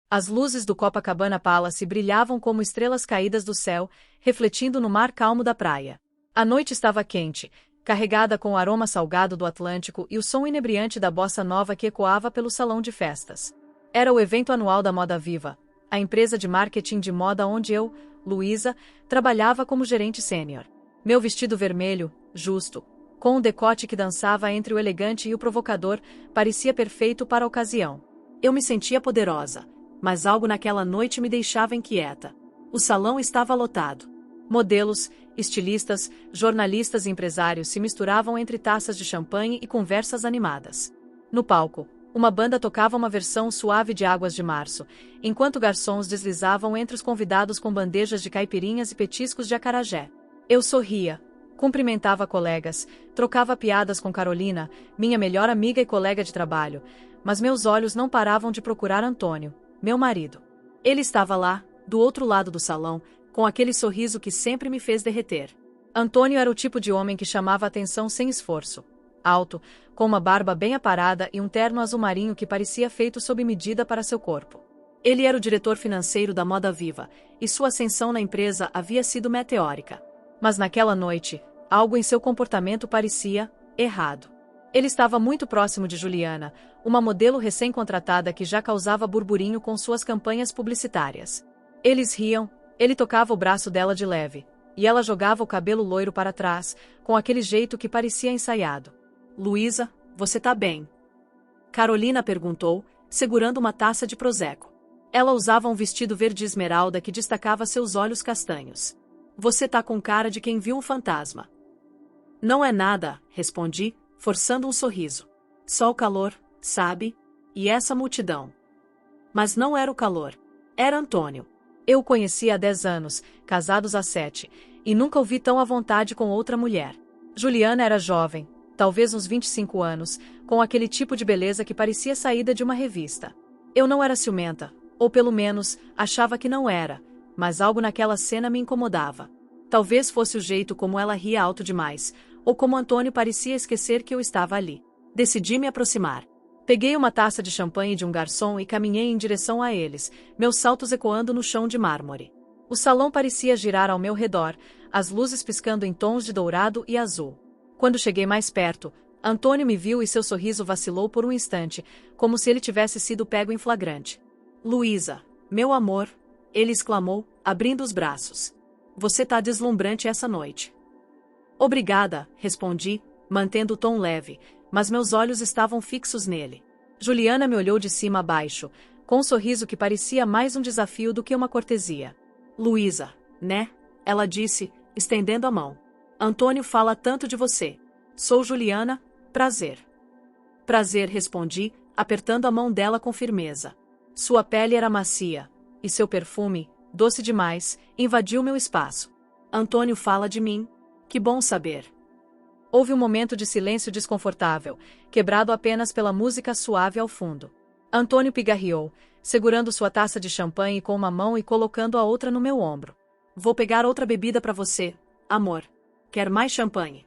As luzes do Copacabana Palace brilhavam como estrelas caídas do céu, refletindo no mar calmo da praia. A noite estava quente, carregada com o aroma salgado do Atlântico e o som inebriante da bossa nova que ecoava pelo salão de festas. Era o evento anual da Moda Viva, a empresa de marketing de moda onde eu, Luísa, trabalhava como gerente sênior. Meu vestido vermelho, justo, com um decote que dançava entre o elegante e o provocador, parecia perfeito para a ocasião. Eu me sentia poderosa, mas algo naquela noite me deixava inquieta. O salão estava lotado. Modelos, estilistas, jornalistas e empresários se misturavam entre taças de champanhe e conversas animadas. No palco, uma banda tocava uma versão suave de Águas de Março, enquanto garçons deslizavam entre os convidados com bandejas de caipirinhas e petiscos de acarajé. Eu sorria, cumprimentava colegas, trocava piadas com Carolina, minha melhor amiga e colega de trabalho, mas meus olhos não paravam de procurar Antônio, meu marido. Ele estava lá, do outro lado do salão, com aquele sorriso que sempre me fez derreter. Antônio era o tipo de homem que chamava a atenção sem esforço. Alto, com uma barba bem aparada e um terno azul marinho que parecia feito sob medida para seu corpo. Ele era o diretor financeiro da Moda Viva, e sua ascensão na empresa havia sido meteórica. Mas naquela noite, algo em seu comportamento parecia errado. Ele estava muito próximo de Juliana, uma modelo recém-contratada que já causava burburinho com suas campanhas publicitárias. Eles riam, ele tocava o braço dela de leve, e ela jogava o cabelo loiro para trás, com aquele jeito que parecia ensaiado. Luísa, você tá bem? Carolina perguntou, segurando uma taça de prosecco. Ela usava um vestido verde esmeralda que destacava seus olhos castanhos. Você tá com cara de quem viu um fantasma. Não é nada, respondi, forçando um sorriso. Só o calor, sabe? E essa multidão. Mas não era o calor. Era Antônio. Eu o conhecia há 10 anos, casados há 7, e nunca o vi tão à vontade com outra mulher. Juliana era jovem, talvez uns 25 anos, com aquele tipo de beleza que parecia saída de uma revista. Eu não era ciumenta, ou pelo menos, achava que não era, mas algo naquela cena me incomodava. Talvez fosse o jeito como ela ria alto demais, ou como Antônio parecia esquecer que eu estava ali. Decidi me aproximar. Peguei uma taça de champanhe de um garçom e caminhei em direção a eles, meus saltos ecoando no chão de mármore. O salão parecia girar ao meu redor, as luzes piscando em tons de dourado e azul. Quando cheguei mais perto, Antônio me viu e seu sorriso vacilou por um instante, como se ele tivesse sido pego em flagrante. Luísa, meu amor, ele exclamou, abrindo os braços. Você tá deslumbrante essa noite. Obrigada, respondi, mantendo o tom leve, mas meus olhos estavam fixos nele. Juliana me olhou de cima a baixo, com um sorriso que parecia mais um desafio do que uma cortesia. Luísa, né? Ela disse, estendendo a mão. Antônio fala tanto de você. Sou Juliana, prazer. Prazer, respondi, apertando a mão dela com firmeza. Sua pele era macia, e seu perfume, doce demais, invadiu meu espaço. Antônio fala de mim. Que bom saber. Houve um momento de silêncio desconfortável, quebrado apenas pela música suave ao fundo. Antônio pigarreou, segurando sua taça de champanhe com uma mão e colocando a outra no meu ombro. Vou pegar outra bebida para você, amor. Quer mais champanhe?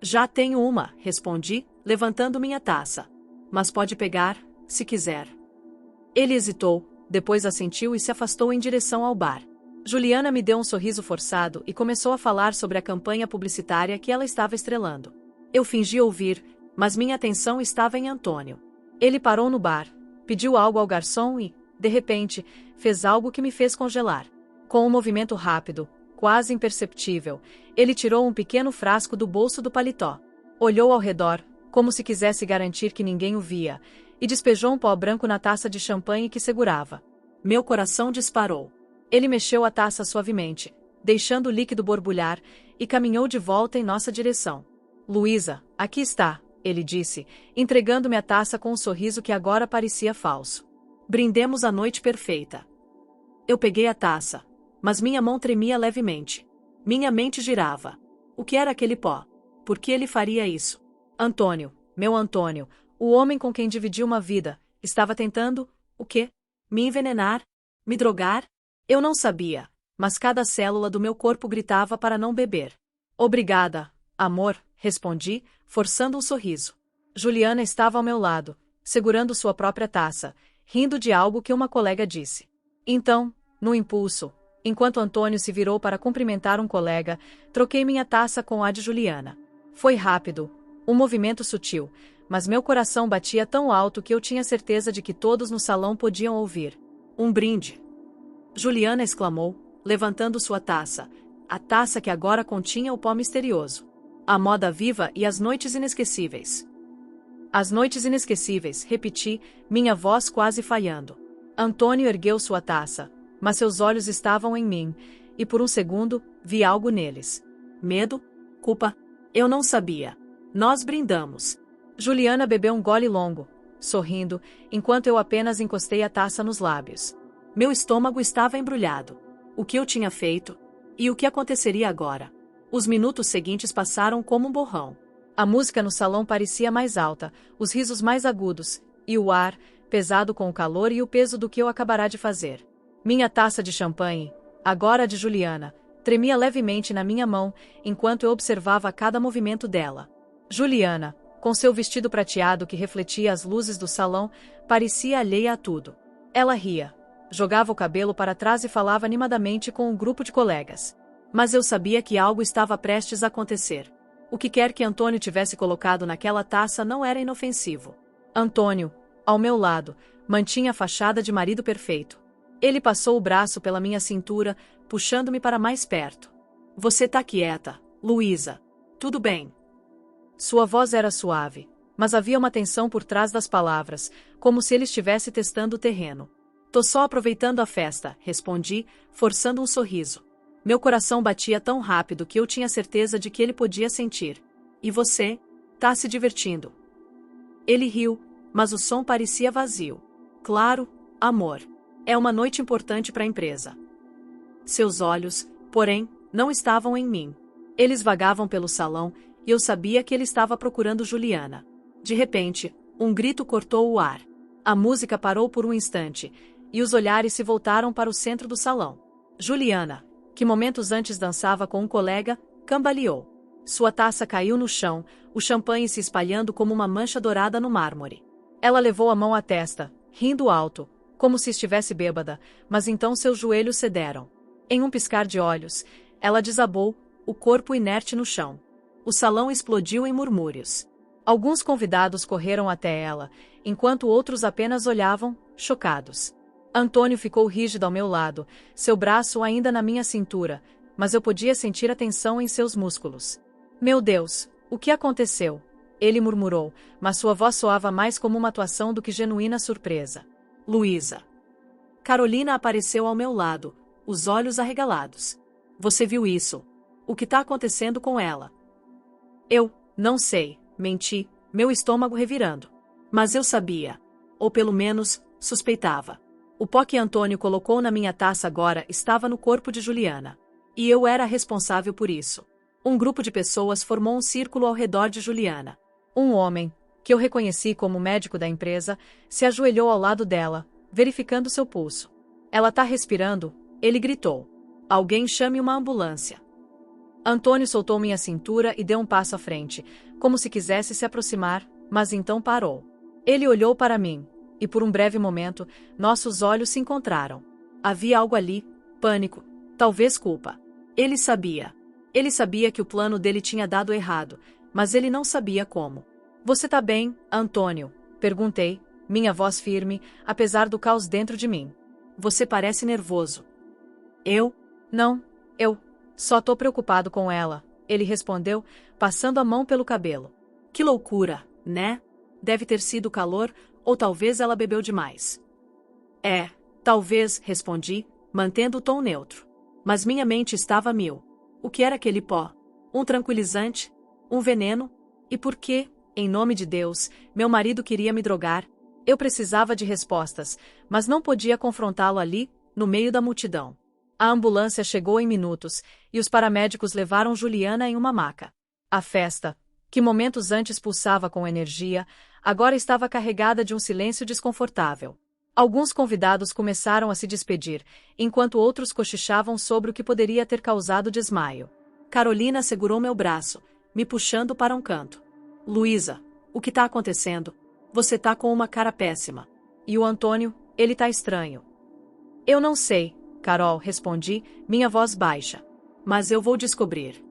Já tenho uma, respondi, levantando minha taça. Mas pode pegar, se quiser. Ele hesitou, depois assentiu e se afastou em direção ao bar. Juliana me deu um sorriso forçado e começou a falar sobre a campanha publicitária que ela estava estrelando. Eu fingi ouvir, mas minha atenção estava em Antônio. Ele parou no bar, pediu algo ao garçom e, de repente, fez algo que me fez congelar. Com um movimento rápido, quase imperceptível, ele tirou um pequeno frasco do bolso do paletó. Olhou ao redor, como se quisesse garantir que ninguém o via, e despejou um pó branco na taça de champanhe que segurava. Meu coração disparou. Ele mexeu a taça suavemente, deixando o líquido borbulhar, e caminhou de volta em nossa direção. Luísa, aqui está, ele disse, entregando-me a taça com um sorriso que agora parecia falso. Brindemos a noite perfeita. Eu peguei a taça, mas minha mão tremia levemente. Minha mente girava. O que era aquele pó? Por que ele faria isso? Antônio, meu Antônio, o homem com quem dividi uma vida, estava tentando, o quê? Me envenenar? Me drogar? Eu não sabia, mas cada célula do meu corpo gritava para não beber. Obrigada, amor, respondi, forçando um sorriso. Juliana estava ao meu lado, segurando sua própria taça, rindo de algo que uma colega disse. Então, no impulso, enquanto Antônio se virou para cumprimentar um colega, troquei minha taça com a de Juliana. Foi rápido, um movimento sutil, mas meu coração batia tão alto que eu tinha certeza de que todos no salão podiam ouvir. Um brinde! Juliana exclamou, levantando sua taça, a taça que agora continha o pó misterioso. A moda viva e as noites inesquecíveis. As noites inesquecíveis, repeti, minha voz quase falhando. Antônio ergueu sua taça, mas seus olhos estavam em mim, e por um segundo, vi algo neles. Medo? Culpa? Eu não sabia. Nós brindamos. Juliana bebeu um gole longo, sorrindo, enquanto eu apenas encostei a taça nos lábios. Meu estômago estava embrulhado. O que eu tinha feito? E o que aconteceria agora? Os minutos seguintes passaram como um borrão. A música no salão parecia mais alta, os risos mais agudos, e o ar, pesado com o calor e o peso do que eu acabara de fazer. Minha taça de champanhe, agora de Juliana, tremia levemente na minha mão, enquanto eu observava cada movimento dela. Juliana, com seu vestido prateado que refletia as luzes do salão, parecia alheia a tudo. Ela ria, jogava o cabelo para trás e falava animadamente com um grupo de colegas. Mas eu sabia que algo estava prestes a acontecer. O que quer que Antônio tivesse colocado naquela taça não era inofensivo. Antônio, ao meu lado, mantinha a fachada de marido perfeito. Ele passou o braço pela minha cintura, puxando-me para mais perto. Você tá quieta, Luísa. Tudo bem. Sua voz era suave, mas havia uma tensão por trás das palavras, como se ele estivesse testando o terreno. Tô só aproveitando a festa, respondi, forçando um sorriso. Meu coração batia tão rápido que eu tinha certeza de que ele podia sentir. E você? Tá se divertindo? Ele riu, mas o som parecia vazio. Claro, amor. É uma noite importante para a empresa. Seus olhos, porém, não estavam em mim. Eles vagavam pelo salão, e eu sabia que ele estava procurando Juliana. De repente, um grito cortou o ar. A música parou por um instante, e os olhares se voltaram para o centro do salão. Juliana, que momentos antes dançava com um colega, cambaleou. Sua taça caiu no chão, o champanhe se espalhando como uma mancha dourada no mármore. Ela levou a mão à testa, rindo alto, como se estivesse bêbada, mas então seus joelhos cederam. Em um piscar de olhos, ela desabou, o corpo inerte no chão. O salão explodiu em murmúrios. Alguns convidados correram até ela, enquanto outros apenas olhavam, chocados. Antônio ficou rígido ao meu lado, seu braço ainda na minha cintura, mas eu podia sentir a tensão em seus músculos. Meu Deus, o que aconteceu? Ele murmurou, mas sua voz soava mais como uma atuação do que genuína surpresa. Luísa. Carolina apareceu ao meu lado, os olhos arregalados. Você viu isso? O que está acontecendo com ela? Eu, não sei, menti, meu estômago revirando. Mas eu sabia. Ou pelo menos, suspeitava. O pó que Antônio colocou na minha taça agora estava no corpo de Juliana. E eu era responsável por isso. Um grupo de pessoas formou um círculo ao redor de Juliana. Um homem, que eu reconheci como médico da empresa, se ajoelhou ao lado dela, verificando seu pulso. Ela tá respirando, ele gritou. Alguém chame uma ambulância. Antônio soltou minha cintura e deu um passo à frente, como se quisesse se aproximar, mas então parou. Ele olhou para mim, e por um breve momento, nossos olhos se encontraram. Havia algo ali, pânico, talvez culpa. Ele sabia. Ele sabia que o plano dele tinha dado errado, mas ele não sabia como. Você tá bem, Antônio? Perguntei, minha voz firme, apesar do caos dentro de mim. Você parece nervoso. Eu? Não, eu só tô preocupado com ela, ele respondeu, passando a mão pelo cabelo. Que loucura, né? Deve ter sido o calor, ou talvez ela bebeu demais. Talvez, respondi, mantendo o tom neutro. Mas minha mente estava a mil. O que era aquele pó? Um tranquilizante? Um veneno? E por que, em nome de Deus, meu marido queria me drogar? Eu precisava de respostas, mas não podia confrontá-lo ali, no meio da multidão. A ambulância chegou em minutos, e os paramédicos levaram Juliana em uma maca. A festa, que momentos antes pulsava com energia, agora estava carregada de um silêncio desconfortável. Alguns convidados começaram a se despedir, enquanto outros cochichavam sobre o que poderia ter causado desmaio. Carolina segurou meu braço, me puxando para um canto. Luísa, o que está acontecendo? Você tá com uma cara péssima. E o Antônio, Ele tá estranho. Eu não sei, Carol, respondi, minha voz baixa. Mas eu vou descobrir.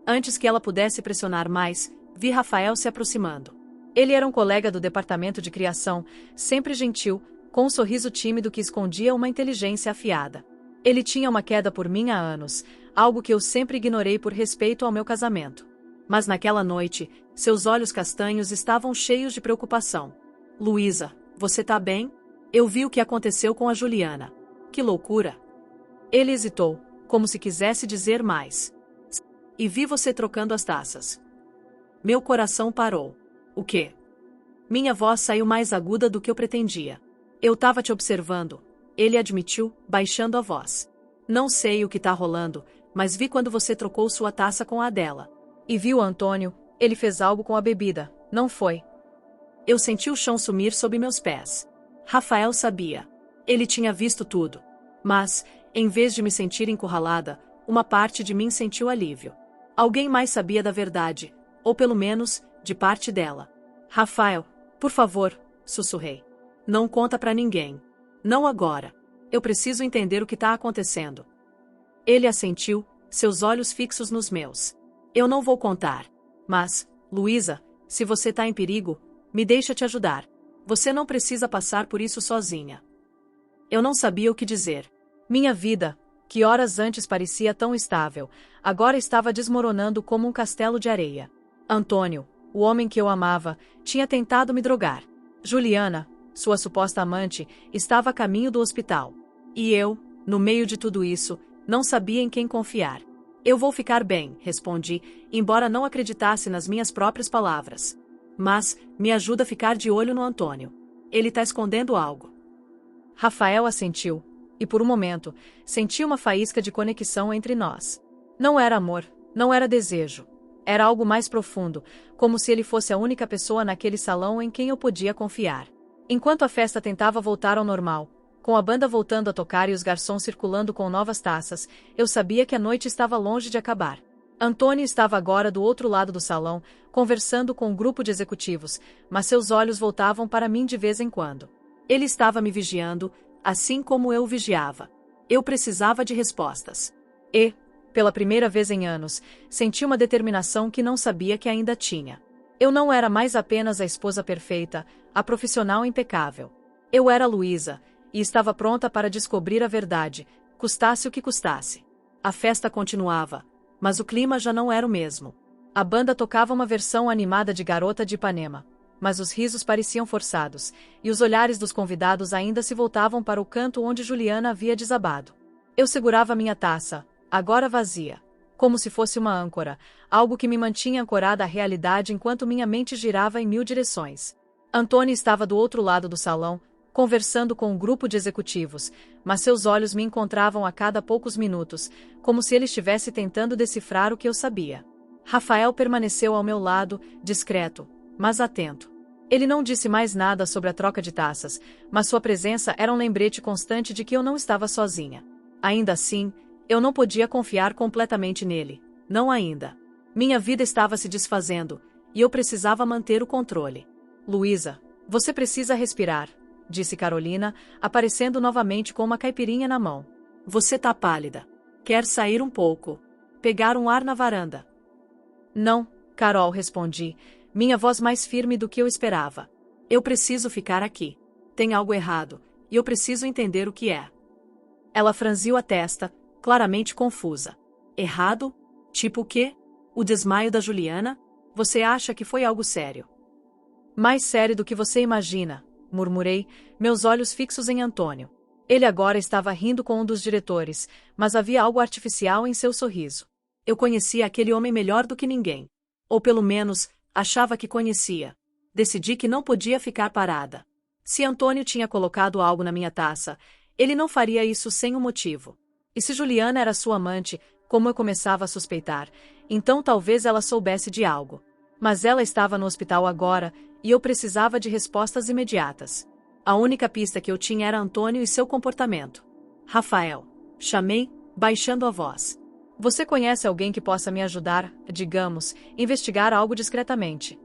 Antes que ela pudesse pressionar mais, vi Rafael se aproximando. Ele era um colega do departamento de criação, sempre gentil, com um sorriso tímido que escondia uma inteligência afiada. Ele tinha uma queda por mim há anos, algo que eu sempre ignorei por respeito ao meu casamento. Mas naquela noite, seus olhos castanhos estavam cheios de preocupação. Luísa, você tá bem? Eu vi o que aconteceu com a Juliana. Que loucura! Ele hesitou, como se quisesse dizer mais. E vi você trocando as taças. Meu coração parou. O quê? Minha voz saiu mais aguda do que eu pretendia. Eu tava te observando, ele admitiu, baixando a voz. Não sei o que tá rolando, mas vi quando você trocou sua taça com a dela. E viu Antônio, ele fez algo com a bebida, não foi? Eu senti o chão sumir sob meus pés. Rafael sabia. Ele tinha visto tudo. Mas, em vez de me sentir encurralada, uma parte de mim sentiu alívio. Alguém mais sabia da verdade, ou pelo menos, de parte dela. Rafael, por favor, sussurrei. Não conta pra ninguém. Não agora. Eu preciso entender o que tá acontecendo. Ele assentiu, seus olhos fixos nos meus. Eu não vou contar. Mas, Luísa, se você tá em perigo, me deixa te ajudar. Você não precisa passar por isso sozinha. Eu não sabia o que dizer. Minha vida, que horas antes parecia tão estável, agora estava desmoronando como um castelo de areia. Antônio, o homem que eu amava, tinha tentado me drogar. Juliana, sua suposta amante, estava a caminho do hospital. E eu, no meio de tudo isso, não sabia em quem confiar. Eu vou ficar bem, respondi, embora não acreditasse nas minhas próprias palavras. Mas, me ajuda a ficar de olho no Antônio. Ele tá escondendo algo. Rafael assentiu, e por um momento, senti uma faísca de conexão entre nós. Não era amor, não era desejo. Era algo mais profundo, como se ele fosse a única pessoa naquele salão em quem eu podia confiar. Enquanto a festa tentava voltar ao normal, com a banda voltando a tocar e os garçons circulando com novas taças, eu sabia que a noite estava longe de acabar. Antônio estava agora do outro lado do salão, conversando com um grupo de executivos, mas seus olhos voltavam para mim de vez em quando. Ele estava me vigiando, assim como eu o vigiava. Eu precisava de respostas. E, pela primeira vez em anos, senti uma determinação que não sabia que ainda tinha. Eu não era mais apenas a esposa perfeita, a profissional impecável. Eu era Luísa, e estava pronta para descobrir a verdade, custasse o que custasse. A festa continuava, mas o clima já não era o mesmo. A banda tocava uma versão animada de Garota de Ipanema, mas os risos pareciam forçados, e os olhares dos convidados ainda se voltavam para o canto onde Juliana havia desabado. Eu segurava minha taça, agora vazia, como se fosse uma âncora, algo que me mantinha ancorada à realidade enquanto minha mente girava em 1000 direções. Antônio estava do outro lado do salão, conversando com um grupo de executivos, mas seus olhos me encontravam a cada poucos minutos, como se ele estivesse tentando decifrar o que eu sabia. Rafael permaneceu ao meu lado, discreto, mas atento. Ele não disse mais nada sobre a troca de taças, mas sua presença era um lembrete constante de que eu não estava sozinha. Ainda assim, eu não podia confiar completamente nele, não ainda. Minha vida estava se desfazendo, e eu precisava manter o controle. Luísa, você precisa respirar, disse Carolina, aparecendo novamente com uma caipirinha na mão. Você tá pálida. Quer sair um pouco? Pegar um ar na varanda? Não, Carol, respondi, minha voz mais firme do que eu esperava. Eu preciso ficar aqui. Tem algo errado, e eu preciso entender o que é. Ela franziu a testa, claramente confusa. Errado? Tipo o quê? O desmaio da Juliana? Você acha que foi algo sério? Mais sério do que você imagina, murmurei, meus olhos fixos em Antônio. Ele agora estava rindo com um dos diretores, mas havia algo artificial em seu sorriso. Eu conhecia aquele homem melhor do que ninguém. Ou pelo menos, achava que conhecia. Decidi que não podia ficar parada. Se Antônio tinha colocado algo na minha taça, ele não faria isso sem um motivo. E se Juliana era sua amante, como eu começava a suspeitar, então talvez ela soubesse de algo. Mas ela estava no hospital agora, e eu precisava de respostas imediatas. A única pista que eu tinha era Antônio e seu comportamento. Rafael, chamei, baixando a voz. Você conhece alguém que possa me ajudar, digamos, investigar algo discretamente?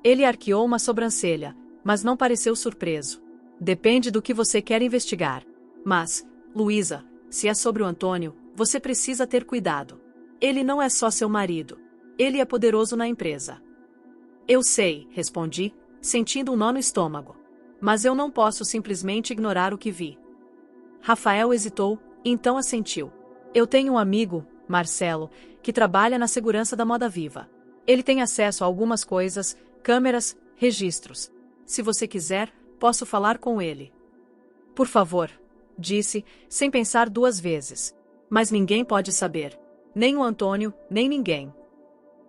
Ele arqueou uma sobrancelha, mas não pareceu surpreso. Depende do que você quer investigar. Mas, Luísa, se é sobre o Antônio, você precisa ter cuidado. Ele não é só seu marido. Ele é poderoso na empresa. Eu sei, respondi, sentindo um nó no estômago. Mas eu não posso simplesmente ignorar o que vi. Rafael hesitou, e então assentiu. Eu tenho um amigo, Marcelo, que trabalha na segurança da Moda Viva. Ele tem acesso a algumas coisas, câmeras, registros. Se você quiser, posso falar com ele. Por favor, disse, sem pensar duas vezes. Mas ninguém pode saber. Nem o Antônio, nem ninguém.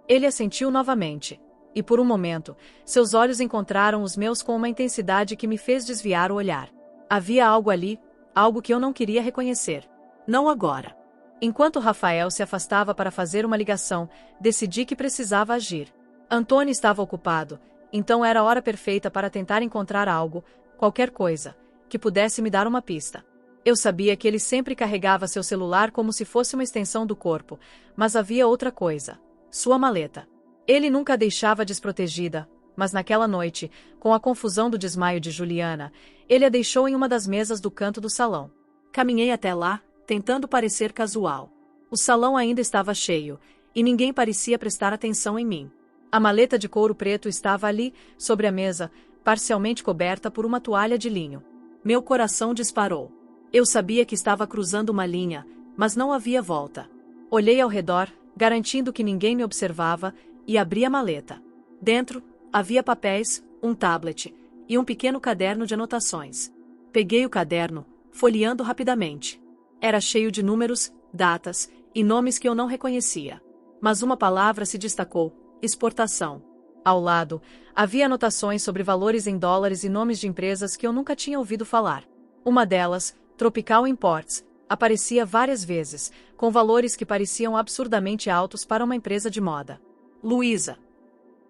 Ele assentiu novamente. E por um momento, seus olhos encontraram os meus com uma intensidade que me fez desviar o olhar. Havia algo ali, algo que eu não queria reconhecer. Não agora. Enquanto Rafael se afastava para fazer uma ligação, decidi que precisava agir. Antônio estava ocupado, então era a hora perfeita para tentar encontrar algo, qualquer coisa, que pudesse me dar uma pista. Eu sabia que ele sempre carregava seu celular como se fosse uma extensão do corpo, mas havia outra coisa: sua maleta. Ele nunca a deixava desprotegida, mas naquela noite, com a confusão do desmaio de Juliana, ele a deixou em uma das mesas do canto do salão. Caminhei até lá, tentando parecer casual. O salão ainda estava cheio, e ninguém parecia prestar atenção em mim. A maleta de couro preto estava ali, sobre a mesa, parcialmente coberta por uma toalha de linho. Meu coração disparou. Eu sabia que estava cruzando uma linha, mas não havia volta. Olhei ao redor, garantindo que ninguém me observava, e abri a maleta. Dentro, havia papéis, um tablet e um pequeno caderno de anotações. Peguei o caderno, folheando rapidamente. Era cheio de números, datas e nomes que eu não reconhecia. Mas uma palavra se destacou: exportação. Ao lado, havia anotações sobre valores em dólares e nomes de empresas que eu nunca tinha ouvido falar. Uma delas, Tropical Imports, aparecia várias vezes, com valores que pareciam absurdamente altos para uma empresa de moda. Luísa.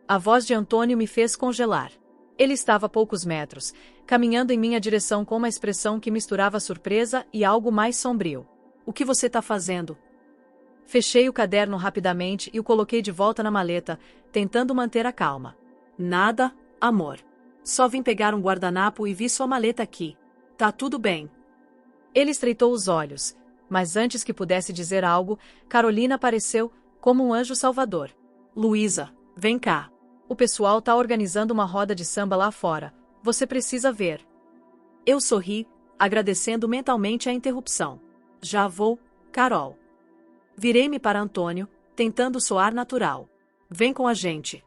A voz de Antônio me fez congelar. Ele estava a poucos metros, caminhando em minha direção com uma expressão que misturava surpresa e algo mais sombrio. O que você está fazendo? Fechei o caderno rapidamente e o coloquei de volta na maleta, tentando manter a calma. Nada, amor. Só vim pegar um guardanapo e vi sua maleta aqui. Tá tudo bem. Ele estreitou os olhos, mas antes que pudesse dizer algo, Carolina apareceu, como um anjo salvador. Luísa, vem cá. O pessoal tá organizando uma roda de samba lá fora. Você precisa ver. Eu sorri, agradecendo mentalmente a interrupção. Já vou, Carol. Virei-me para Antônio, tentando soar natural. Vem com a gente.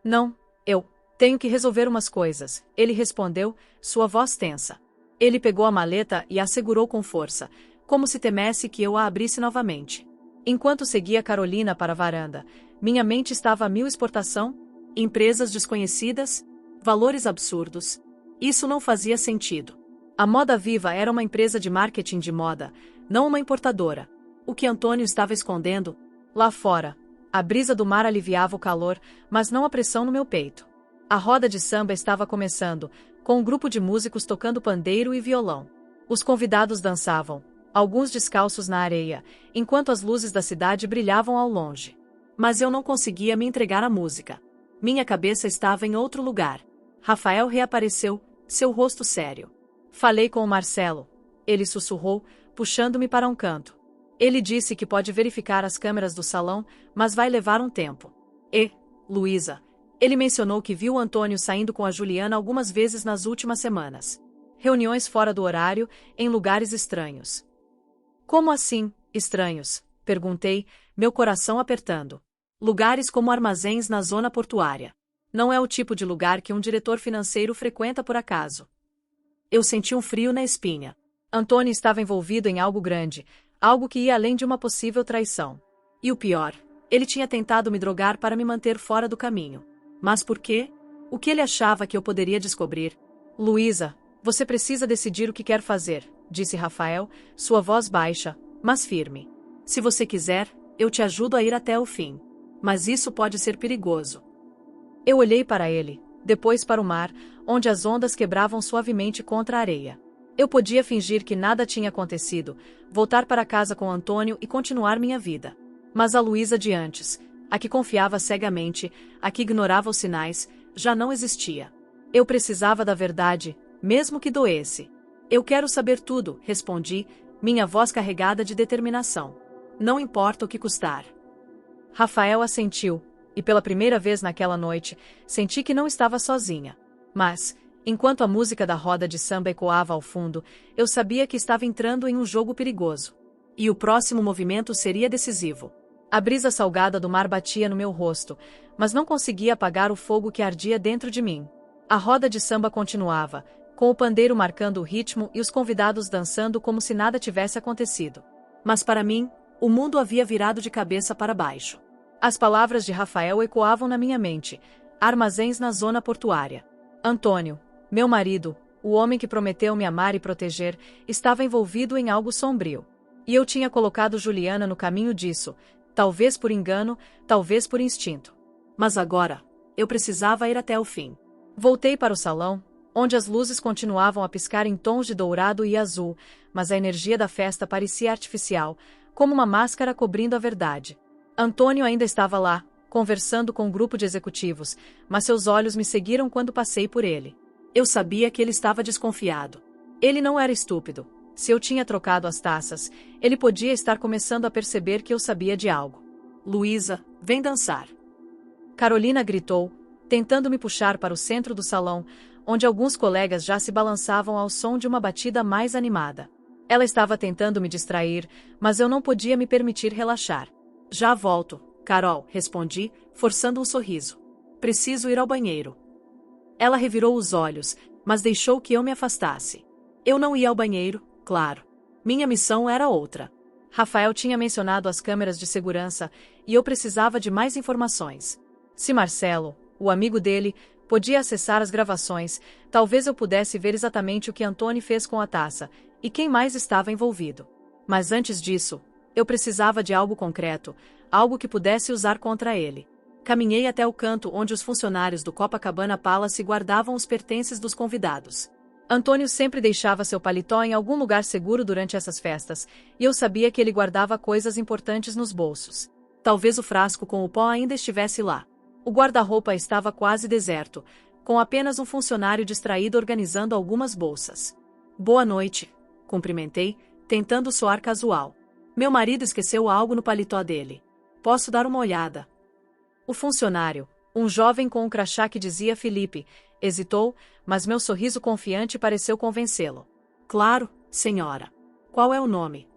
Não, eu tenho que resolver umas coisas, ele respondeu, sua voz tensa. Ele pegou a maleta e a segurou com força, como se temesse que eu a abrisse novamente. Enquanto seguia Carolina para a varanda, minha mente estava a mil: exportação, empresas desconhecidas, valores absurdos. Isso não fazia sentido. A Moda Viva era uma empresa de marketing de moda, não uma importadora. O que Antônio estava escondendo? Lá fora, a brisa do mar aliviava o calor, mas não a pressão no meu peito. A roda de samba estava começando, com um grupo de músicos tocando pandeiro e violão. Os convidados dançavam, alguns descalços na areia, enquanto as luzes da cidade brilhavam ao longe. Mas eu não conseguia me entregar à música. Minha cabeça estava em outro lugar. Rafael reapareceu, seu rosto sério. Falei com o Marcelo. Ele sussurrou, puxando-me para um canto. Ele disse que pode verificar as câmeras do salão, mas vai levar um tempo. E, Luísa, ele mencionou que viu o Antônio saindo com a Juliana algumas vezes nas últimas semanas. Reuniões fora do horário, em lugares estranhos. Como assim, estranhos? Perguntei, meu coração apertando. Lugares como armazéns na zona portuária. Não é o tipo de lugar que um diretor financeiro frequenta por acaso. Eu senti um frio na espinha. Antônio estava envolvido em algo grande, algo que ia além de uma possível traição. E o pior, ele tinha tentado me drogar para me manter fora do caminho. Mas por quê? O que ele achava que eu poderia descobrir? Luísa, você precisa decidir o que quer fazer, disse Rafael, sua voz baixa, mas firme. Se você quiser, eu te ajudo a ir até o fim. Mas isso pode ser perigoso. Eu olhei para ele, depois para o mar, onde as ondas quebravam suavemente contra a areia. Eu podia fingir que nada tinha acontecido, voltar para casa com Antônio e continuar minha vida. Mas a Luísa de antes, a que confiava cegamente, a que ignorava os sinais, já não existia. Eu precisava da verdade, mesmo que doesse. Eu quero saber tudo, respondi, minha voz carregada de determinação. Não importa o que custar. Rafael assentiu, e pela primeira vez naquela noite, senti que não estava sozinha. Mas, enquanto a música da roda de samba ecoava ao fundo, eu sabia que estava entrando em um jogo perigoso. E o próximo movimento seria decisivo. A brisa salgada do mar batia no meu rosto, mas não conseguia apagar o fogo que ardia dentro de mim. A roda de samba continuava, com o pandeiro marcando o ritmo e os convidados dançando como se nada tivesse acontecido. Mas para mim, o mundo havia virado de cabeça para baixo. As palavras de Rafael ecoavam na minha mente: armazéns na zona portuária. Antônio, meu marido, o homem que prometeu me amar e proteger, estava envolvido em algo sombrio. E eu tinha colocado Juliana no caminho disso, talvez por engano, talvez por instinto. Mas agora, eu precisava ir até o fim. Voltei para o salão, onde as luzes continuavam a piscar em tons de dourado e azul, mas a energia da festa parecia artificial, como uma máscara cobrindo a verdade. Antônio ainda estava lá, conversando com um grupo de executivos, mas seus olhos me seguiram quando passei por ele. Eu sabia que ele estava desconfiado. Ele não era estúpido. Se eu tinha trocado as taças, ele podia estar começando a perceber que eu sabia de algo. Luísa, vem dançar. Carolina gritou, tentando me puxar para o centro do salão, onde alguns colegas já se balançavam ao som de uma batida mais animada. Ela estava tentando me distrair, mas eu não podia me permitir relaxar. Já volto, Carol, respondi, forçando um sorriso. Preciso ir ao banheiro. Ela revirou os olhos, mas deixou que eu me afastasse. Eu não ia ao banheiro, claro. Minha missão era outra. Rafael tinha mencionado as câmeras de segurança e eu precisava de mais informações. Se Marcelo, o amigo dele, podia acessar as gravações, talvez eu pudesse ver exatamente o que Antônio fez com a taça e quem mais estava envolvido. Mas antes disso, eu precisava de algo concreto, algo que pudesse usar contra ele. Caminhei até o canto onde os funcionários do Copacabana Palace guardavam os pertences dos convidados. Antônio sempre deixava seu paletó em algum lugar seguro durante essas festas, e eu sabia que ele guardava coisas importantes nos bolsos. Talvez o frasco com o pó ainda estivesse lá. O guarda-roupa estava quase deserto, com apenas um funcionário distraído organizando algumas bolsas. Boa noite, cumprimentei, tentando soar casual. Meu marido esqueceu algo no paletó dele. Posso dar uma olhada? O funcionário, um jovem com um crachá que dizia Felipe, hesitou, mas meu sorriso confiante pareceu convencê-lo. Claro, senhora. Qual é o nome?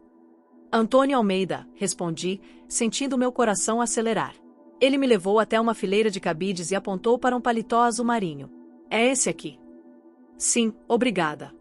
Antônio Almeida, respondi, sentindo meu coração acelerar. Ele me levou até uma fileira de cabides e apontou para um paletó azul marinho. É esse aqui. Sim, obrigada.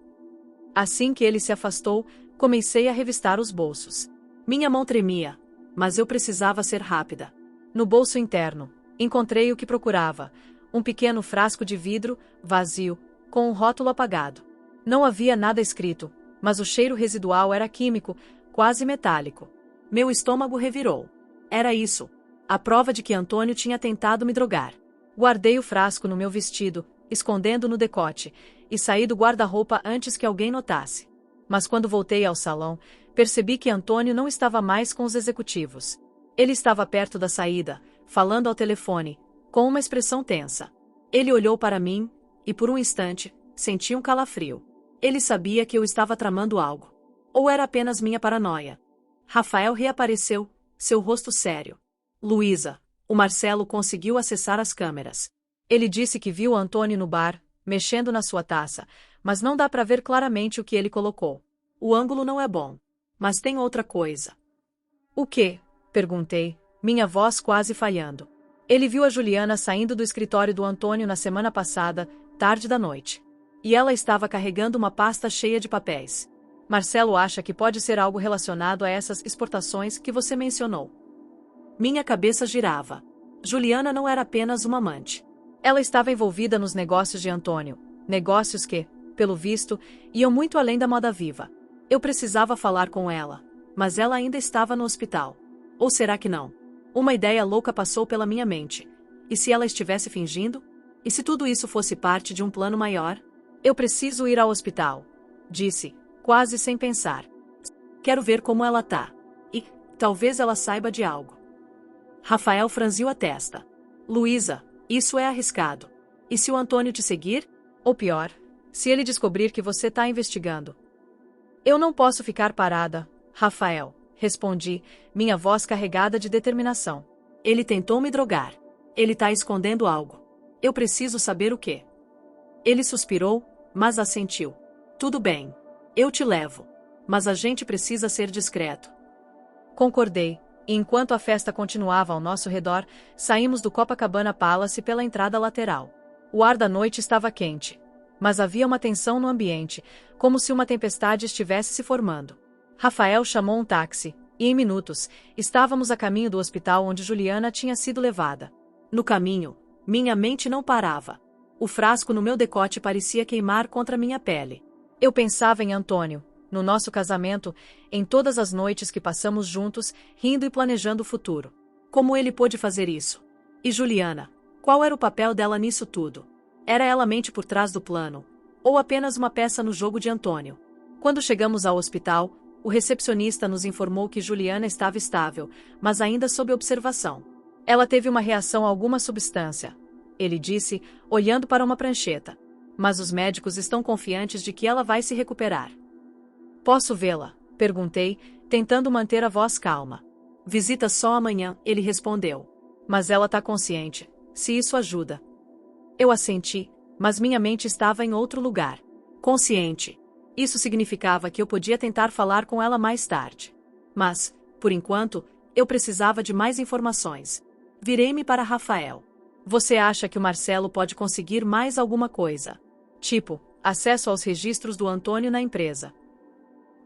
Assim que ele se afastou, comecei a revistar os bolsos. Minha mão tremia, mas eu precisava ser rápida. No bolso interno, encontrei o que procurava, um pequeno frasco de vidro, vazio, com um rótulo apagado. Não havia nada escrito, mas o cheiro residual era químico, quase metálico. Meu estômago revirou. Era isso. A prova de que Antônio tinha tentado me drogar. Guardei o frasco no meu vestido, escondendo no decote, e saí do guarda-roupa antes que alguém notasse. Mas quando voltei ao salão, percebi que Antônio não estava mais com os executivos. Ele estava perto da saída, falando ao telefone, com uma expressão tensa. Ele olhou para mim, e por um instante, senti um calafrio. Ele sabia que eu estava tramando algo. Ou era apenas minha paranoia? Rafael reapareceu, seu rosto sério. Luísa, o Marcelo conseguiu acessar as câmeras. Ele disse que viu Antônio no bar, mexendo na sua taça, mas não dá para ver claramente o que ele colocou. O ângulo não é bom. Mas tem outra coisa. O quê? Perguntei, minha voz quase falhando. Ele viu a Juliana saindo do escritório do Antônio na semana passada, tarde da noite. E ela estava carregando uma pasta cheia de papéis. Marcelo acha que pode ser algo relacionado a essas exportações que você mencionou. Minha cabeça girava. Juliana não era apenas uma amante. Ela estava envolvida nos negócios de Antônio, negócios que, pelo visto, iam muito além da moda viva. Eu precisava falar com ela, mas ela ainda estava no hospital. Ou será que não? Uma ideia louca passou pela minha mente. E se ela estivesse fingindo? E se tudo isso fosse parte de um plano maior? Eu preciso ir ao hospital, disse, quase sem pensar. Quero ver como ela tá. E, talvez ela saiba de algo. Rafael franziu a testa. Luísa, isso é arriscado. E se o Antônio te seguir? Ou pior, Se ele descobrir que você está investigando. Eu não posso ficar parada, Rafael, respondi, minha voz carregada de determinação. Ele tentou me drogar. Ele está escondendo algo. Eu preciso saber o quê. Ele suspirou, mas assentiu. Tudo bem. Eu te levo. Mas a gente precisa ser discreto. Concordei, e enquanto a festa continuava ao nosso redor, saímos do Copacabana Palace pela entrada lateral. O ar da noite estava quente, mas havia uma tensão no ambiente, como se uma tempestade estivesse se formando. Rafael chamou um táxi, e em minutos, estávamos a caminho do hospital onde Juliana tinha sido levada. No caminho, minha mente não parava. O frasco no meu decote parecia queimar contra minha pele. Eu pensava em Antônio, no nosso casamento, em todas as noites que passamos juntos, rindo e planejando o futuro. Como ele pôde fazer isso? E Juliana? Qual era o papel dela nisso tudo? Era ela a mente por trás do plano? Ou apenas uma peça no jogo de Antônio? Quando chegamos ao hospital, o recepcionista nos informou que Juliana estava estável, mas ainda sob observação. Ela teve uma reação a alguma substância, ele disse, olhando para uma prancheta. Mas os médicos estão confiantes de que ela vai se recuperar. Posso vê-la? Perguntei, tentando manter a voz calma. Visita só amanhã, ele respondeu. Mas ela está consciente, se isso ajuda. Eu assenti, mas minha mente estava em outro lugar. Consciente. Isso significava que eu podia tentar falar com ela mais tarde. Mas, por enquanto, eu precisava de mais informações. Virei-me para Rafael. Você acha que o Marcelo pode conseguir mais alguma coisa? Tipo, acesso aos registros do Antônio na empresa.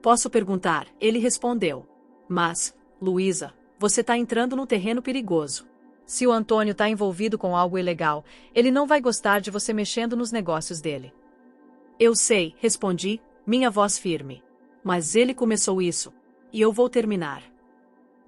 Posso perguntar, ele respondeu. Mas, Luísa, você está entrando num terreno perigoso. Se o Antônio está envolvido com algo ilegal, ele não vai gostar de você mexendo nos negócios dele. Eu sei, respondi, minha voz firme. Mas ele começou isso. E eu vou terminar.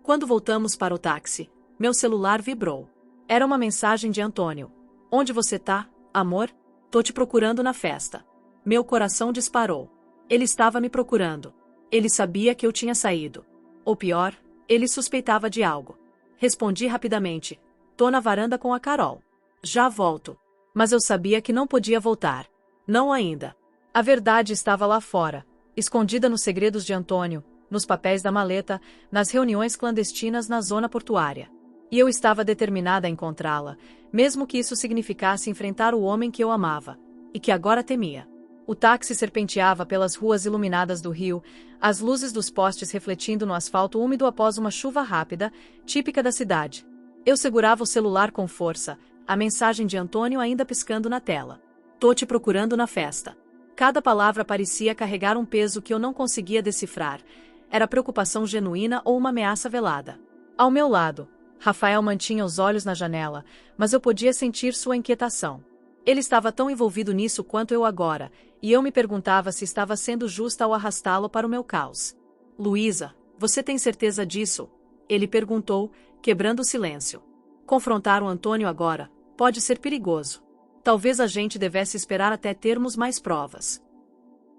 Quando voltamos para o táxi, meu celular vibrou. Era uma mensagem de Antônio. Onde você tá, amor? Tô te procurando na festa. Meu coração disparou. Ele estava me procurando. Ele sabia que eu tinha saído. Ou pior, ele suspeitava de algo. Respondi rapidamente. Tô na varanda com a Carol. Já volto. Mas eu sabia que não podia voltar. Não ainda. A verdade estava lá fora, escondida nos segredos de Antônio, nos papéis da maleta, nas reuniões clandestinas na zona portuária. E eu estava determinada a encontrá-la, mesmo que isso significasse enfrentar o homem que eu amava, e que agora temia. O táxi serpenteava pelas ruas iluminadas do Rio, as luzes dos postes refletindo no asfalto úmido após uma chuva rápida, típica da cidade. Eu segurava o celular com força, a mensagem de Antônio ainda piscando na tela. Tô te procurando na festa. Cada palavra parecia carregar um peso que eu não conseguia decifrar. Era preocupação genuína ou uma ameaça velada. Ao meu lado, Rafael mantinha os olhos na janela, mas eu podia sentir sua inquietação. Ele estava tão envolvido nisso quanto eu agora, e eu me perguntava se estava sendo justa ao arrastá-lo para o meu caos. Luísa, você tem certeza disso? Ele perguntou, quebrando o silêncio. Confrontar o Antônio agora pode ser perigoso. Talvez a gente devesse esperar até termos mais provas.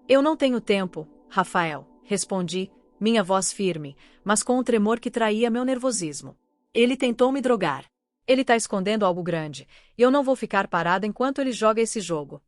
Eu não tenho tempo, Rafael, respondi, minha voz firme, mas com um tremor que traía meu nervosismo. Ele tentou me drogar. Ele está escondendo algo grande, e eu não vou ficar parada enquanto ele joga esse jogo.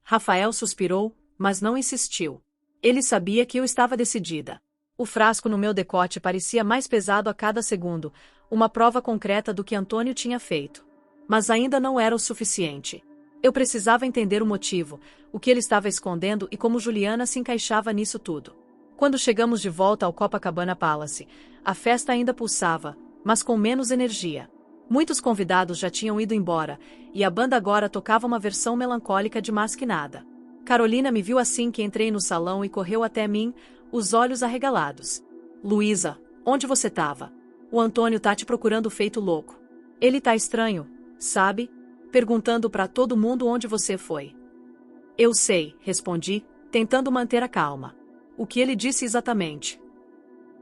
Rafael suspirou, mas não insistiu. Ele sabia que eu estava decidida. O frasco no meu decote parecia mais pesado a cada segundo, uma prova concreta do que Antônio tinha feito. Mas ainda não era o suficiente. Eu precisava entender o motivo, o que ele estava escondendo e como Juliana se encaixava nisso tudo. Quando chegamos de volta ao Copacabana Palace, a festa ainda pulsava, mas com menos energia. Muitos convidados já tinham ido embora, e a banda agora tocava uma versão melancólica de Mais Que Nada. Carolina me viu assim que entrei no salão e correu até mim, os olhos arregalados. Luísa, onde você estava? O Antônio tá te procurando feito louco. Ele tá estranho, sabe? Perguntando para todo mundo onde você foi. Eu sei, respondi, tentando manter a calma. O que ele disse exatamente?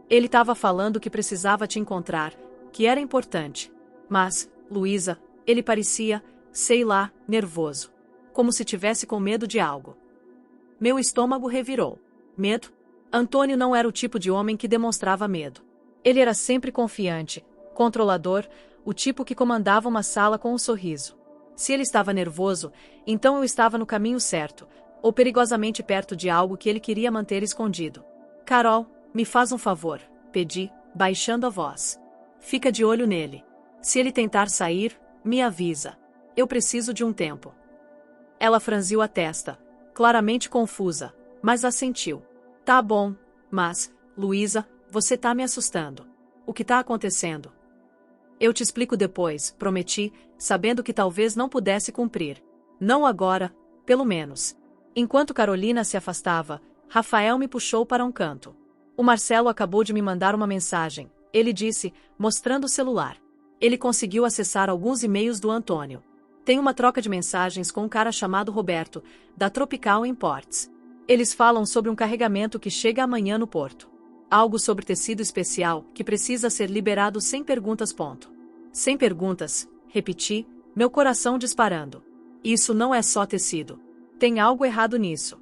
Ele estava falando que precisava te encontrar, que era importante. Mas, Luísa, ele parecia, sei lá, nervoso. Como se tivesse com medo de algo. Meu estômago revirou. Medo? Antônio não era o tipo de homem que demonstrava medo. Ele era sempre confiante, controlador, o tipo que comandava uma sala com um sorriso. Se ele estava nervoso, então eu estava no caminho certo, ou perigosamente perto de algo que ele queria manter escondido. Carol, me faz um favor, pedi, baixando a voz. Fica de olho nele. Se ele tentar sair, me avisa. Eu preciso de um tempo. Ela franziu a testa, claramente confusa, mas assentiu. Tá bom, mas, Luísa, você tá me assustando. O que tá acontecendo? Eu te explico depois, prometi, sabendo que talvez não pudesse cumprir. Não agora, pelo menos. Enquanto Carolina se afastava, Rafael me puxou para um canto. O Marcelo acabou de me mandar uma mensagem, ele disse, mostrando o celular. Ele conseguiu acessar alguns e-mails do Antônio. Tem uma troca de mensagens com um cara chamado Roberto, da Tropical Imports. Eles falam sobre um carregamento que chega amanhã no porto. Algo sobre tecido especial, que precisa ser liberado sem perguntas. Sem perguntas, repeti, meu coração disparando. Isso não é só tecido. Tem algo errado nisso.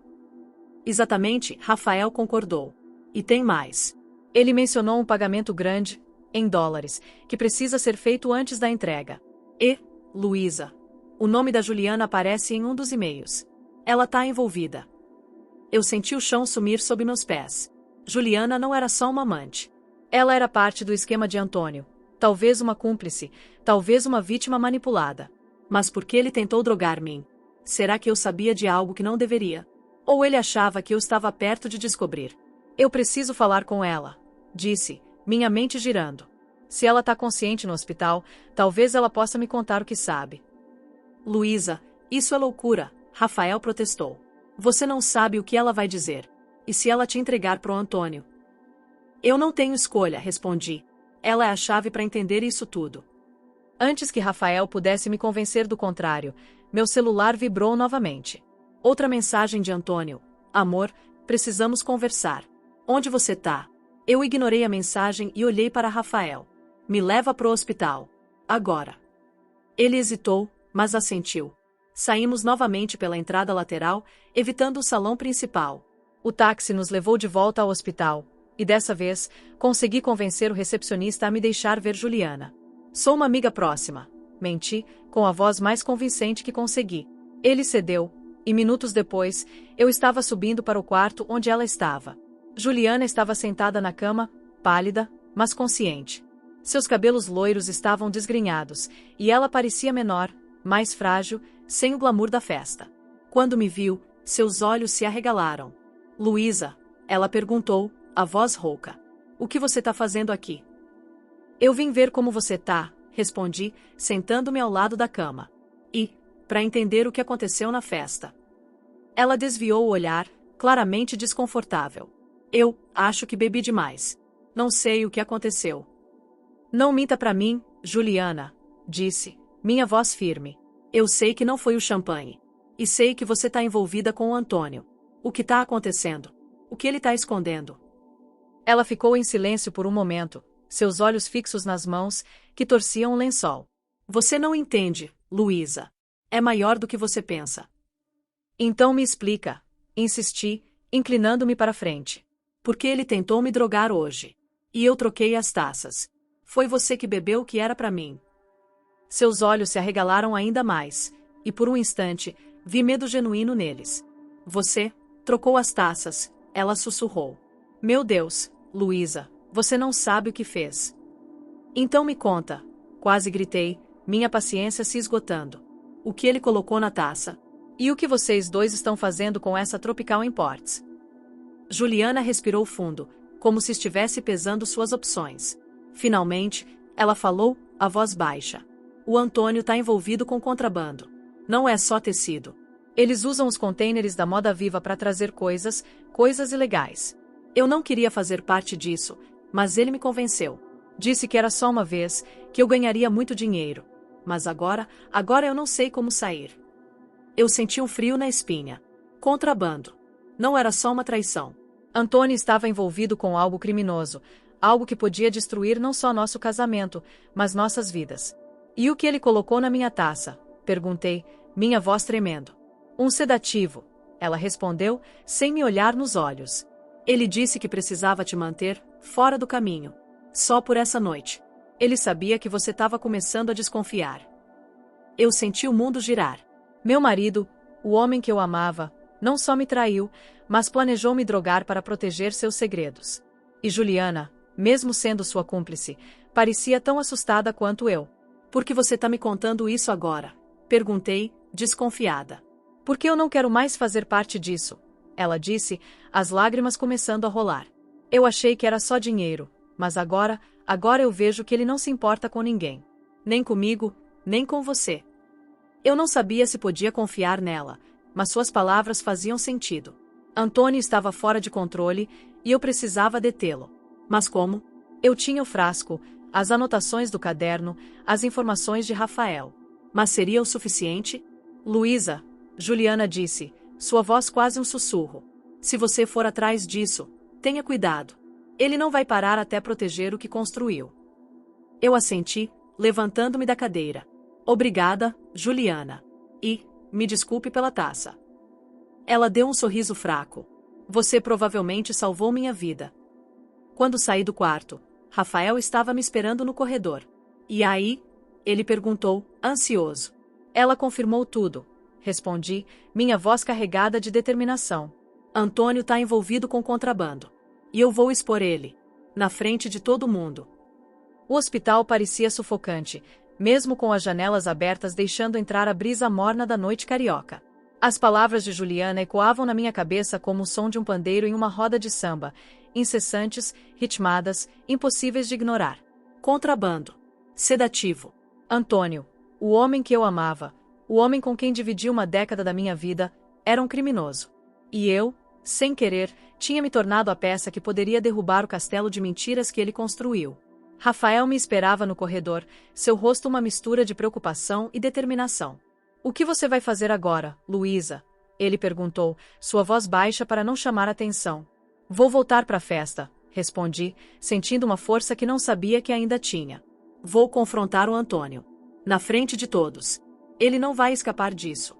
Exatamente, Rafael concordou. E tem mais. Ele mencionou um pagamento grande, em dólares, que precisa ser feito antes da entrega. E, Luísa, o nome da Juliana aparece em um dos e-mails. Ela tá envolvida. Eu senti o chão sumir sob meus pés. Juliana não era só uma amante. Ela era parte do esquema de Antônio. Talvez uma cúmplice, talvez uma vítima manipulada. Mas por que ele tentou drogar-me? Será que eu sabia de algo que não deveria? Ou ele achava que eu estava perto de descobrir? Eu preciso falar com ela, disse, minha mente girando. Se ela tá consciente no hospital, talvez ela possa me contar o que sabe. Luísa, isso é loucura, Rafael protestou. Você não sabe o que ela vai dizer. E se ela te entregar pro Antônio? Eu não tenho escolha, respondi. Ela é a chave para entender isso tudo. Antes que Rafael pudesse me convencer do contrário, meu celular vibrou novamente. Outra mensagem de Antônio. Amor, precisamos conversar. Onde você tá? Eu ignorei a mensagem e olhei para Rafael. Me leva pro hospital. Agora. Ele hesitou, mas assentiu. Saímos novamente pela entrada lateral, evitando o salão principal. O táxi nos levou de volta ao hospital, e dessa vez, consegui convencer o recepcionista a me deixar ver Juliana. Sou uma amiga próxima, menti, com a voz mais convincente que consegui. Ele cedeu, e minutos depois, eu estava subindo para o quarto onde ela estava. Juliana estava sentada na cama, pálida, mas consciente. Seus cabelos loiros estavam desgrenhados, e ela parecia menor, mais frágil, sem o glamour da festa. Quando me viu, seus olhos se arregalaram. Luísa, ela perguntou, a voz rouca. O que você tá fazendo aqui? Eu vim ver como você tá, respondi, sentando-me ao lado da cama. E, para entender o que aconteceu na festa. Ela desviou o olhar, claramente desconfortável. Eu acho que bebi demais. Não sei o que aconteceu. Não minta pra mim, Juliana, disse, minha voz firme. Eu sei que não foi o champanhe. E sei que você tá envolvida com o Antônio. O que tá acontecendo? O que ele tá escondendo? Ela ficou em silêncio por um momento, seus olhos fixos nas mãos, que torciam o lençol. Você não entende, Luísa. É maior do que você pensa. Então me explica, insisti, inclinando-me para frente. Porque ele tentou me drogar hoje. E eu troquei as taças. Foi você que bebeu o que era para mim. Seus olhos se arregalaram ainda mais, e por um instante, vi medo genuíno neles. Você trocou as taças, ela sussurrou. Meu Deus, Luísa, você não sabe o que fez. Então me conta, quase gritei, minha paciência se esgotando. O que ele colocou na taça? E o que vocês dois estão fazendo com essa Tropical Imports? Juliana respirou fundo, como se estivesse pesando suas opções. Finalmente, ela falou, a voz baixa. O Antônio tá envolvido com contrabando. Não é só tecido. Eles usam os containers da Moda Viva para trazer coisas ilegais. Eu não queria fazer parte disso, mas ele me convenceu. Disse que era só uma vez, que eu ganharia muito dinheiro. Mas agora eu não sei como sair. Eu senti um frio na espinha. Contrabando. Não era só uma traição. Antônio estava envolvido com algo criminoso, algo que podia destruir não só nosso casamento, mas nossas vidas. E o que ele colocou na minha taça? Perguntei, minha voz tremendo. Um sedativo, ela respondeu, sem me olhar nos olhos. Ele disse que precisava te manter fora do caminho. Só por essa noite. Ele sabia que você estava começando a desconfiar. Eu senti o mundo girar. Meu marido, o homem que eu amava, Não só me traiu, mas planejou me drogar para proteger seus segredos. E Juliana, mesmo sendo sua cúmplice, parecia tão assustada quanto eu. Por que você tá me contando isso agora? Perguntei, desconfiada. Porque eu não quero mais fazer parte disso, ela disse, as lágrimas começando a rolar. Eu achei que era só dinheiro, mas agora eu vejo que ele não se importa com ninguém. Nem comigo, nem com você. Eu não sabia se podia confiar nela, mas suas palavras faziam sentido. Antônio estava fora de controle e eu precisava detê-lo. Mas como? Eu tinha o frasco, as anotações do caderno, as informações de Rafael. Mas seria o suficiente? Luísa, Juliana disse, sua voz quase um sussurro. Se você for atrás disso, tenha cuidado. Ele não vai parar até proteger o que construiu. Eu assenti, levantando-me da cadeira. Obrigada, Juliana. E, me desculpe pela taça. Ela deu um sorriso fraco. Você provavelmente salvou minha vida. Quando saí do quarto, Rafael estava me esperando no corredor. E aí? Ele perguntou, ansioso. Ela confirmou tudo. Respondi, minha voz carregada de determinação. Antônio está envolvido com contrabando. E eu vou expor ele. Na frente de todo mundo. O hospital parecia sufocante, mesmo com as janelas abertas deixando entrar a brisa morna da noite carioca. As palavras de Juliana ecoavam na minha cabeça como o som de um pandeiro em uma roda de samba, incessantes, ritmadas, impossíveis de ignorar. Contrabando. Sedativo. Antônio, o homem que eu amava, o homem com quem dividi uma década da minha vida, era um criminoso. E eu, sem querer, tinha me tornado a peça que poderia derrubar o castelo de mentiras que ele construiu. Rafael me esperava no corredor, seu rosto uma mistura de preocupação e determinação. O que você vai fazer agora, Luísa? Ele perguntou, sua voz baixa para não chamar atenção. Vou voltar para a festa, respondi, sentindo uma força que não sabia que ainda tinha. Vou confrontar o Antônio. Na frente de todos. Ele não vai escapar disso.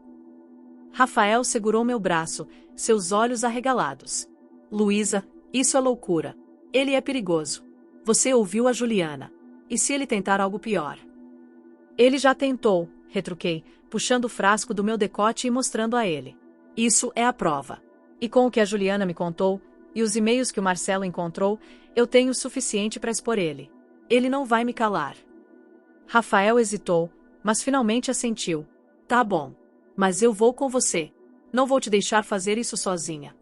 Rafael segurou meu braço, seus olhos arregalados. Luísa, isso é loucura. Ele é perigoso. Você ouviu a Juliana. E se ele tentar algo pior? Ele já tentou, retruquei, puxando o frasco do meu decote e mostrando a ele. Isso é a prova. E com o que a Juliana me contou, e os e-mails que o Marcelo encontrou, eu tenho o suficiente para expor ele. Ele não vai me calar. Rafael hesitou, mas finalmente assentiu. Tá bom. Mas eu vou com você. Não vou te deixar fazer isso sozinha.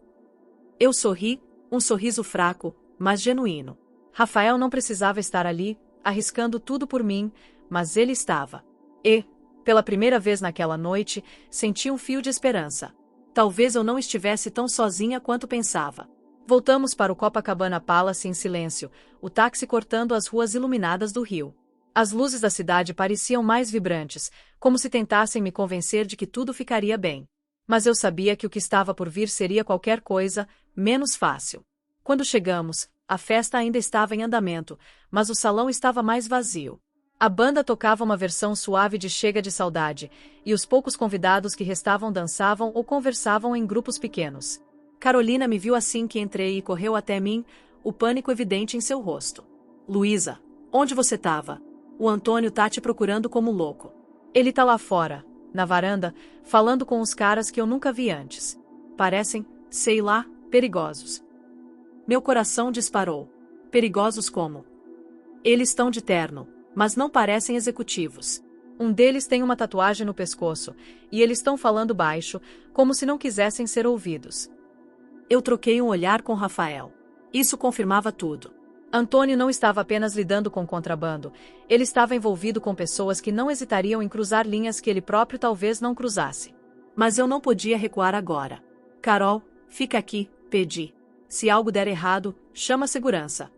Eu sorri, um sorriso fraco, mas genuíno. Rafael não precisava estar ali, arriscando tudo por mim, mas ele estava. E, pela primeira vez naquela noite, senti um fio de esperança. Talvez eu não estivesse tão sozinha quanto pensava. Voltamos para o Copacabana Palace em silêncio, o táxi cortando as ruas iluminadas do Rio. As luzes da cidade pareciam mais vibrantes, como se tentassem me convencer de que tudo ficaria bem. Mas eu sabia que o que estava por vir seria qualquer coisa, menos fácil. Quando chegamos, a festa ainda estava em andamento, mas o salão estava mais vazio. A banda tocava uma versão suave de Chega de Saudade, e os poucos convidados que restavam dançavam ou conversavam em grupos pequenos. Carolina me viu assim que entrei e correu até mim, o pânico evidente em seu rosto. Luísa, onde você estava? O Antônio tá te procurando como louco. Ele tá lá fora, na varanda, falando com os caras que eu nunca vi antes. Parecem, sei lá, perigosos. Meu coração disparou. Perigosos como? Eles estão de terno, mas não parecem executivos. Um deles tem uma tatuagem no pescoço, e eles estão falando baixo, como se não quisessem ser ouvidos. Eu troquei um olhar com Rafael. Isso confirmava tudo. Antônio não estava apenas lidando com contrabando, ele estava envolvido com pessoas que não hesitariam em cruzar linhas que ele próprio talvez não cruzasse. Mas eu não podia recuar agora. Carol, fica aqui, pedi. Se algo der errado, chama a segurança.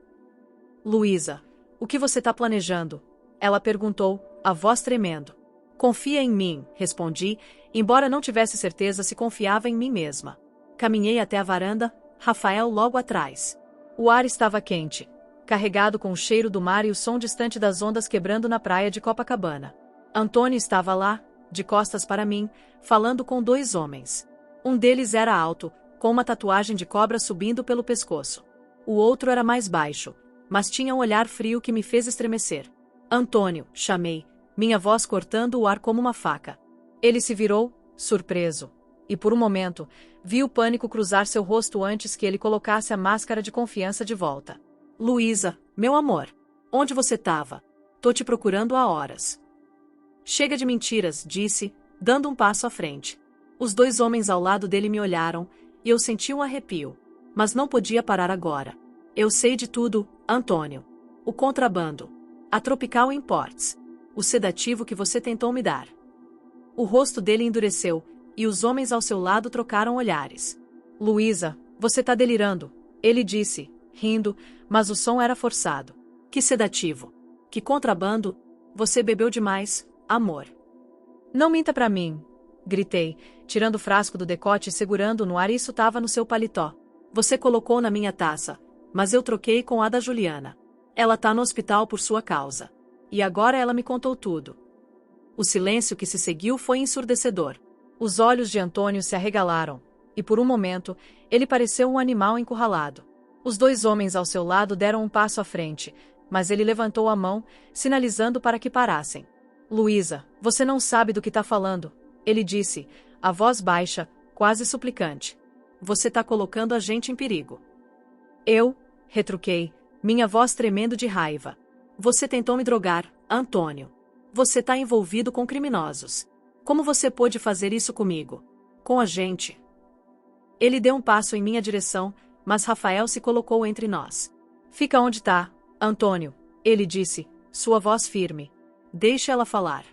Luísa, o que você está planejando? Ela perguntou, a voz tremendo. Confia em mim, respondi, embora não tivesse certeza se confiava em mim mesma. Caminhei até a varanda, Rafael logo atrás. O ar estava quente, carregado com o cheiro do mar e o som distante das ondas quebrando na praia de Copacabana. Antônio estava lá, de costas para mim, falando com dois homens. Um deles era alto, com uma tatuagem de cobra subindo pelo pescoço. O outro era mais baixo, mas tinha um olhar frio que me fez estremecer. Antônio, chamei, minha voz cortando o ar como uma faca. Ele se virou, surpreso. e por um momento, vi o pânico cruzar seu rosto antes que ele colocasse a máscara de confiança de volta. Luísa, meu amor, onde você estava? Tô te procurando há horas. Chega de mentiras, disse, dando um passo à frente. Os dois homens ao lado dele me olharam, e eu senti um arrepio. Mas não podia parar agora. Eu sei de tudo, Antônio. O contrabando. A Tropical Imports. O sedativo que você tentou me dar. O rosto dele endureceu, e os homens ao seu lado trocaram olhares. Luísa, você tá delirando, ele disse, rindo, mas o som era forçado. Que sedativo. Que contrabando. Você bebeu demais, amor. Não minta pra mim, gritei, tirando o frasco do decote e segurando no ar. Isso tava no seu paletó. Você colocou na minha taça, mas eu troquei com a da Juliana. Ela tá no hospital por sua causa. E agora ela me contou tudo. O silêncio que se seguiu foi ensurdecedor. Os olhos de Antônio se arregalaram, e por um momento, ele pareceu um animal encurralado. Os dois homens ao seu lado deram um passo à frente, mas ele levantou a mão, sinalizando para que parassem. Luísa, você não sabe do que tá falando, ele disse, a voz baixa, quase suplicante. Você tá colocando a gente em perigo. Eu, retruquei, minha voz tremendo de raiva. Você tentou me drogar, Antônio. Você tá envolvido com criminosos. Como você pôde fazer isso comigo? Com a gente? Ele deu um passo em minha direção, mas Rafael se colocou entre nós. Fica onde tá, Antônio, ele disse, sua voz firme. Deixa ela falar.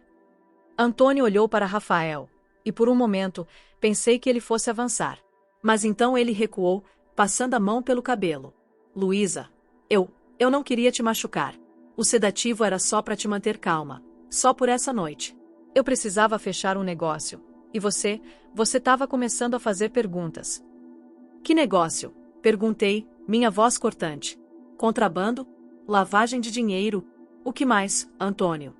Antônio olhou para Rafael, e por um momento, pensei que ele fosse avançar. Mas então ele recuou, passando a mão pelo cabelo. Luísa, eu não queria te machucar. O sedativo era só para te manter calma. Só por essa noite. Eu precisava fechar um negócio. E você estava começando a fazer perguntas. Que negócio? Perguntei, minha voz cortante. Contrabando? Lavagem de dinheiro? O que mais, Antônio?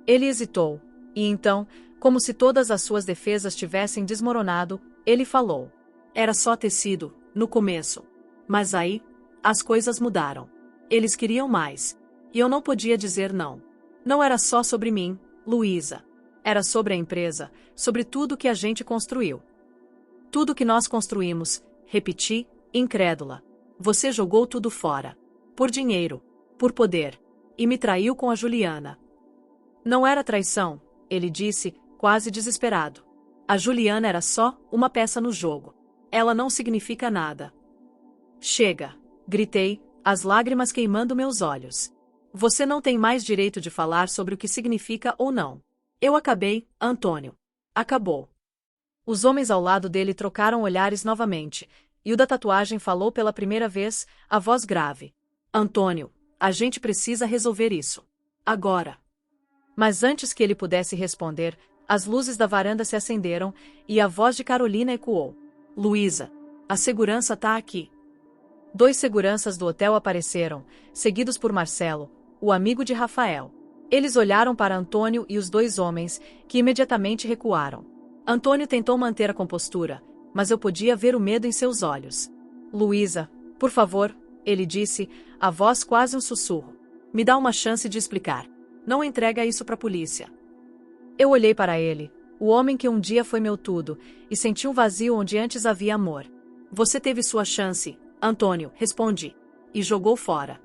Ele hesitou. E então, como se todas as suas defesas tivessem desmoronado, ele falou. Era só tecido, no começo. Mas aí, as coisas mudaram. Eles queriam mais. E eu não podia dizer não. Não era só sobre mim, Luísa. Era sobre a empresa, sobre tudo que a gente construiu. Tudo que nós construímos, repeti, incrédula. Você jogou tudo fora. Por dinheiro. Por poder. E me traiu com a Juliana. Não era traição, ele disse, quase desesperado. A Juliana era só uma peça no jogo. Ela não significa nada. Chega, gritei, as lágrimas queimando meus olhos. Você não tem mais direito de falar sobre o que significa ou não. Eu acabei, Antônio. Acabou. Os homens ao lado dele trocaram olhares novamente, e o da tatuagem falou pela primeira vez, a voz grave. Antônio, a gente precisa resolver isso. Agora. Mas antes que ele pudesse responder, as luzes da varanda se acenderam, e a voz de Carolina ecoou. Luísa, a segurança tá aqui. 2 seguranças do hotel apareceram, seguidos por Marcelo, o amigo de Rafael. Eles olharam para Antônio e os 2 homens, que imediatamente recuaram. Antônio tentou manter a compostura, mas eu podia ver o medo em seus olhos. Luísa, por favor, ele disse, a voz quase um sussurro. Me dá uma chance de explicar. Não entrega isso para a polícia. Eu olhei para ele, o homem que um dia foi meu tudo, e senti um vazio onde antes havia amor. Você teve sua chance, Antônio, respondi. E jogou fora.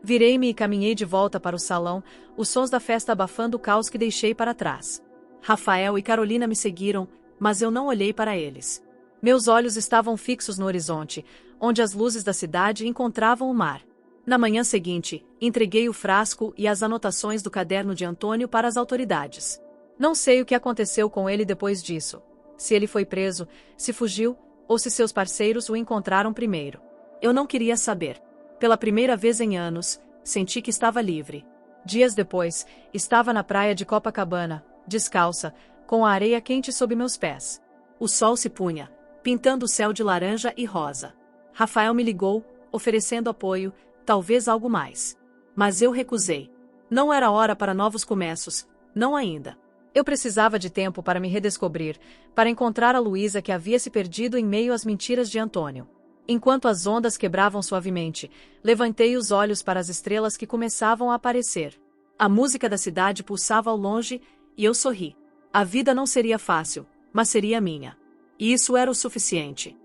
Virei-me e caminhei de volta para o salão, os sons da festa abafando o caos que deixei para trás. Rafael e Carolina me seguiram, mas eu não olhei para eles. Meus olhos estavam fixos no horizonte, onde as luzes da cidade encontravam o mar. Na manhã seguinte, entreguei o frasco e as anotações do caderno de Antônio para as autoridades. Não sei o que aconteceu com ele depois disso. Se ele foi preso, se fugiu, ou se seus parceiros o encontraram primeiro. Eu não queria saber. Pela primeira vez em anos, senti que estava livre. Dias depois, estava na praia de Copacabana, descalça, com a areia quente sob meus pés. O sol se punha, pintando o céu de laranja e rosa. Rafael me ligou, oferecendo apoio, talvez algo mais. Mas eu recusei. Não era hora para novos começos, não ainda. Eu precisava de tempo para me redescobrir, para encontrar a Luísa que havia se perdido em meio às mentiras de Antônio. Enquanto as ondas quebravam suavemente, levantei os olhos para as estrelas que começavam a aparecer. A música da cidade pulsava ao longe, e eu sorri. A vida não seria fácil, mas seria minha. E isso era o suficiente.